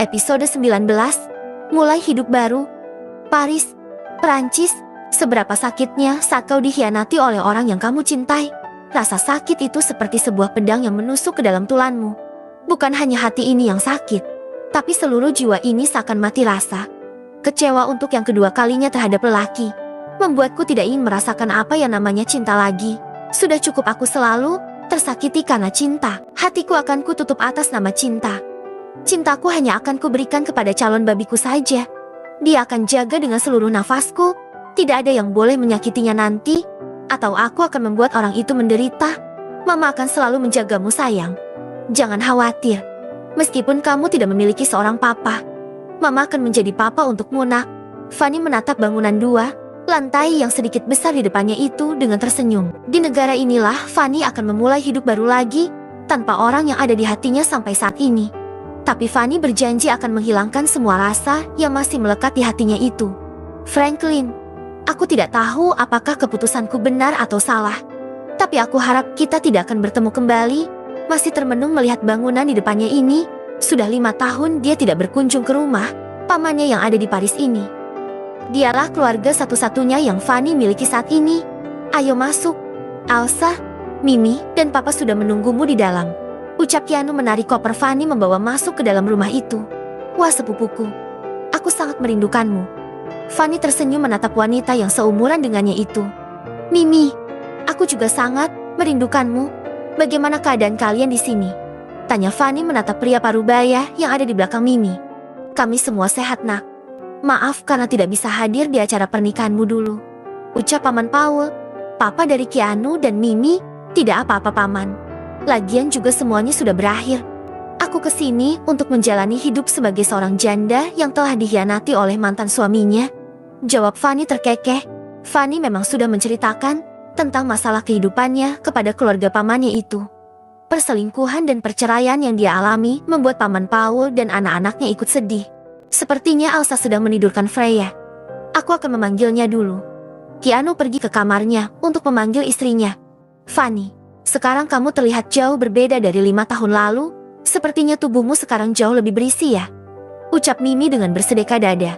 Episode 19, Mulai Hidup Baru. Paris, Perancis. Seberapa sakitnya saat kau dikhianati oleh orang yang kamu cintai. Rasa sakit itu seperti sebuah pedang yang menusuk ke dalam tulanmu. Bukan hanya hati ini yang sakit, tapi seluruh jiwa ini seakan mati rasa. Kecewa untuk yang kedua kalinya terhadap lelaki membuatku tidak ingin merasakan apa yang namanya cinta lagi. Sudah cukup aku selalu tersakiti karena cinta. Hatiku akan kututup atas nama cinta. Cintaku hanya akan kuberikan kepada calon babiku saja. Dia akan jaga dengan seluruh nafasku. Tidak ada yang boleh menyakitinya nanti, atau aku akan membuat orang itu menderita. Mama akan selalu menjagamu sayang. Jangan khawatir. Meskipun kamu tidak memiliki seorang papa, Mama akan menjadi papa untukmu, nak. Fanny menatap bangunan 2 lantai yang sedikit besar di depannya itu dengan tersenyum. Di negara inilah Fanny akan memulai hidup baru lagi, tanpa orang yang ada di hatinya sampai saat ini. Tapi Fanny berjanji akan menghilangkan semua rasa yang masih melekat di hatinya itu. Franklin, aku tidak tahu apakah keputusanku benar atau salah. Tapi aku harap kita tidak akan bertemu kembali. Masih termenung melihat bangunan di depannya ini. Sudah 5 tahun dia tidak berkunjung ke rumah pamannya yang ada di Paris ini. Dialah keluarga satu-satunya yang Fanny miliki saat ini. Ayo masuk, Elsa, Mimi, dan Papa sudah menunggumu di dalam. Ucap Keanu menarik koper Fanny membawa masuk ke dalam rumah itu. Wah sepupuku, aku sangat merindukanmu. Fanny tersenyum menatap wanita yang seumuran dengannya itu. Mimi, aku juga sangat merindukanmu. Bagaimana keadaan kalian di sini? Tanya Fanny menatap pria parubaya yang ada di belakang Mimi. Kami semua sehat, nak. Maaf karena tidak bisa hadir di acara pernikahanmu dulu. Ucap Paman Paul. Papa dari Keanu dan Mimi, tidak apa-apa Paman. Lagian juga semuanya sudah berakhir. Aku kesini untuk menjalani hidup sebagai seorang janda yang telah dikhianati oleh mantan suaminya. Jawab Fanny terkekeh. Fanny memang sudah menceritakan tentang masalah kehidupannya kepada keluarga pamannya itu. Perselingkuhan dan perceraian yang dia alami membuat Paman Paul dan anak-anaknya ikut sedih. Sepertinya Elsa sedang menidurkan Freya. Aku akan memanggilnya dulu. Keanu pergi ke kamarnya untuk memanggil istrinya. Fanny, sekarang kamu terlihat jauh berbeda dari 5 tahun lalu. Sepertinya tubuhmu sekarang jauh lebih berisi ya. Ucap Mimi dengan bersedekah dada.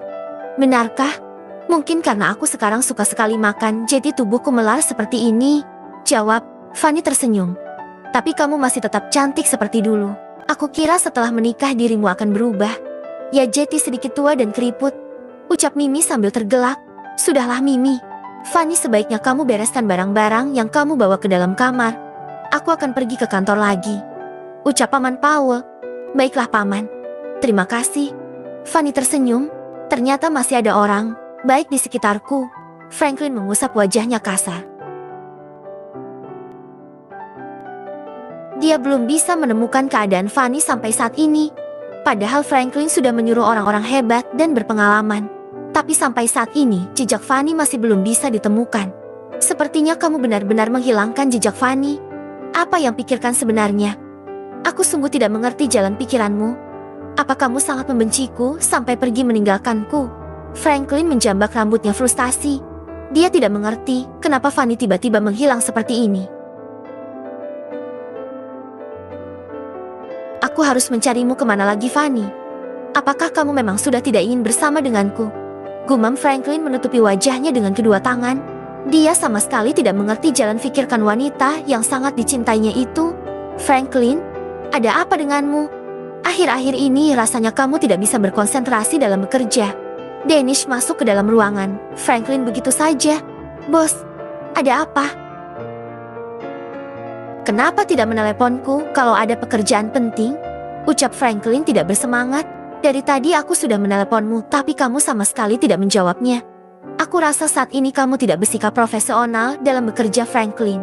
Benarkah? Mungkin karena aku sekarang suka sekali makan, jadi tubuhku melar seperti ini. Jawab Fanny tersenyum. Tapi kamu masih tetap cantik seperti dulu. Aku kira setelah menikah dirimu akan berubah. Ya jadi sedikit tua dan keriput. Ucap Mimi sambil tergelak. Sudahlah Mimi. Fanny, sebaiknya kamu bereskan barang-barang yang kamu bawa ke dalam kamar. Aku akan pergi ke kantor lagi. Ucap Paman Paul. Baiklah Paman. Terima kasih. Fanny tersenyum. Ternyata masih ada orang baik di sekitarku. Franklin mengusap wajahnya kasar. Dia belum bisa menemukan keadaan Fanny sampai saat ini. Padahal Franklin sudah menyuruh orang-orang hebat dan berpengalaman. Tapi sampai saat ini, jejak Fanny masih belum bisa ditemukan. Sepertinya kamu benar-benar menghilangkan jejak Fanny. Apa yang pikirkan sebenarnya? Aku sungguh tidak mengerti jalan pikiranmu. Apa kamu sangat membenciku sampai pergi meninggalkanku? Franklin menjambak rambutnya frustasi. Dia tidak mengerti kenapa Fanny tiba-tiba menghilang seperti ini. Aku harus mencarimu kemana lagi, Fanny? Apakah kamu memang sudah tidak ingin bersama denganku? Gumam Franklin menutupi wajahnya dengan kedua tangan. Dia sama sekali tidak mengerti jalan pikirkan wanita yang sangat dicintainya itu. Franklin, ada apa denganmu? Akhir-akhir ini rasanya kamu tidak bisa berkonsentrasi dalam bekerja. Danish masuk ke dalam ruangan. Franklin begitu saja. Bos, ada apa? Kenapa tidak meneleponku kalau ada pekerjaan penting? Ucap Franklin tidak bersemangat. Dari tadi aku sudah meneleponmu, tapi kamu sama sekali tidak menjawabnya. Aku rasa saat ini kamu tidak bersikap profesional dalam bekerja, Franklin.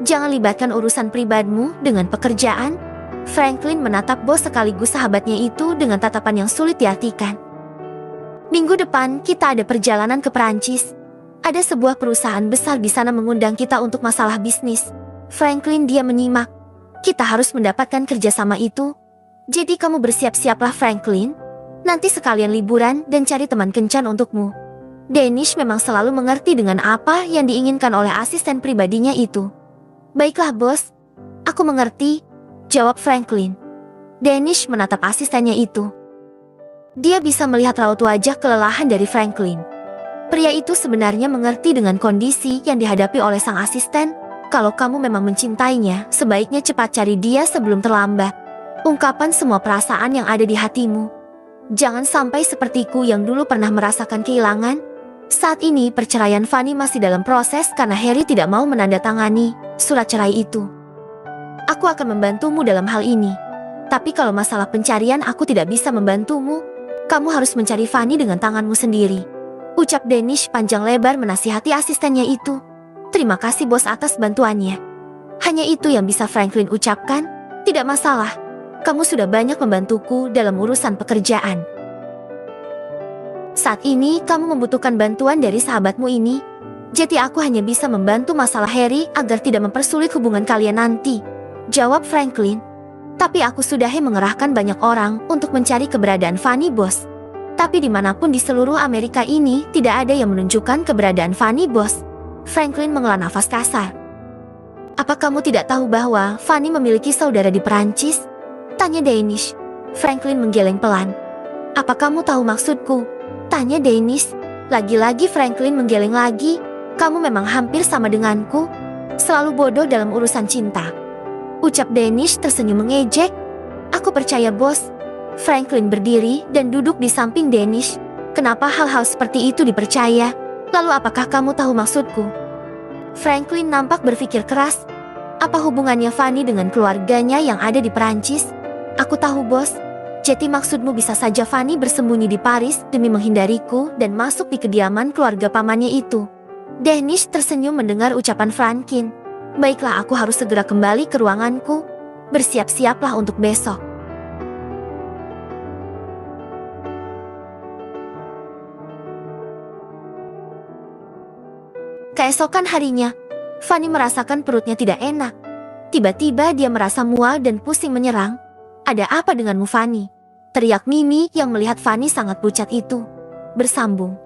Jangan libatkan urusan pribadimu dengan pekerjaan. Franklin menatap bos sekaligus sahabatnya itu dengan tatapan yang sulit diartikan. Minggu depan kita ada perjalanan ke Perancis. Ada sebuah perusahaan besar di sana mengundang kita untuk masalah bisnis. Franklin dia menyimak. Kita harus mendapatkan kerjasama itu. Jadi kamu bersiap-siaplah Franklin. Nanti sekalian liburan dan cari teman kencan untukmu. Danish memang selalu mengerti dengan apa yang diinginkan oleh asisten pribadinya itu. Baiklah bos, aku mengerti. Jawab Franklin. Danish menatap asistennya itu. Dia bisa melihat raut wajah kelelahan dari Franklin. Pria itu sebenarnya mengerti dengan kondisi yang dihadapi oleh sang asisten. Kalau kamu memang mencintainya, sebaiknya cepat cari dia sebelum terlambat. Ungkapan semua perasaan yang ada di hatimu. Jangan sampai sepertiku yang dulu pernah merasakan kehilangan. Saat ini perceraian Fanny masih dalam proses karena Harry tidak mau menandatangani surat cerai itu. Aku akan membantumu dalam hal ini. Tapi kalau masalah pencarian aku tidak bisa membantumu. Kamu harus mencari Fanny dengan tanganmu sendiri. Ucap Danish panjang lebar menasihati asistennya itu. Terima kasih bos atas bantuannya. Hanya itu yang bisa Franklin ucapkan. Tidak masalah. Kamu sudah banyak membantuku dalam urusan pekerjaan. Saat ini kamu membutuhkan bantuan dari sahabatmu ini. Jadi aku hanya bisa membantu masalah Harry agar tidak mempersulit hubungan kalian nanti. Jawab Franklin. Tapi aku sudah mengerahkan banyak orang untuk mencari keberadaan Fanny, bos. Tapi dimanapun di seluruh Amerika ini tidak ada yang menunjukkan keberadaan Fanny, bos. Franklin menghela nafas kasar. Apa kamu tidak tahu bahwa Fanny memiliki saudara di Perancis? Tanya Danish. Franklin menggeleng pelan. Apa kamu tahu maksudku? Tanya Danish. Lagi-lagi Franklin menggeleng lagi. Kamu memang hampir sama denganku. Selalu bodoh dalam urusan cinta. Ucap Danish tersenyum mengejek. Aku percaya bos. Franklin berdiri dan duduk di samping Danish. Kenapa hal-hal seperti itu dipercaya? Lalu apakah kamu tahu maksudku? Franklin nampak berpikir keras. Apa hubungannya Fanny dengan keluarganya yang ada di Perancis? Aku tahu bos. Jadi maksudmu bisa saja Fanny bersembunyi di Paris demi menghindariku dan masuk di kediaman keluarga pamannya itu. Danish tersenyum mendengar ucapan Franklin. Baiklah, aku harus segera kembali ke ruanganku. Bersiap-siaplah untuk besok. Keesokan harinya, Fanny merasakan perutnya tidak enak. Tiba-tiba dia merasa mual dan pusing menyerang. Ada apa denganmu Fanny? Teriak Mimi yang melihat Fanny sangat pucat itu. Bersambung.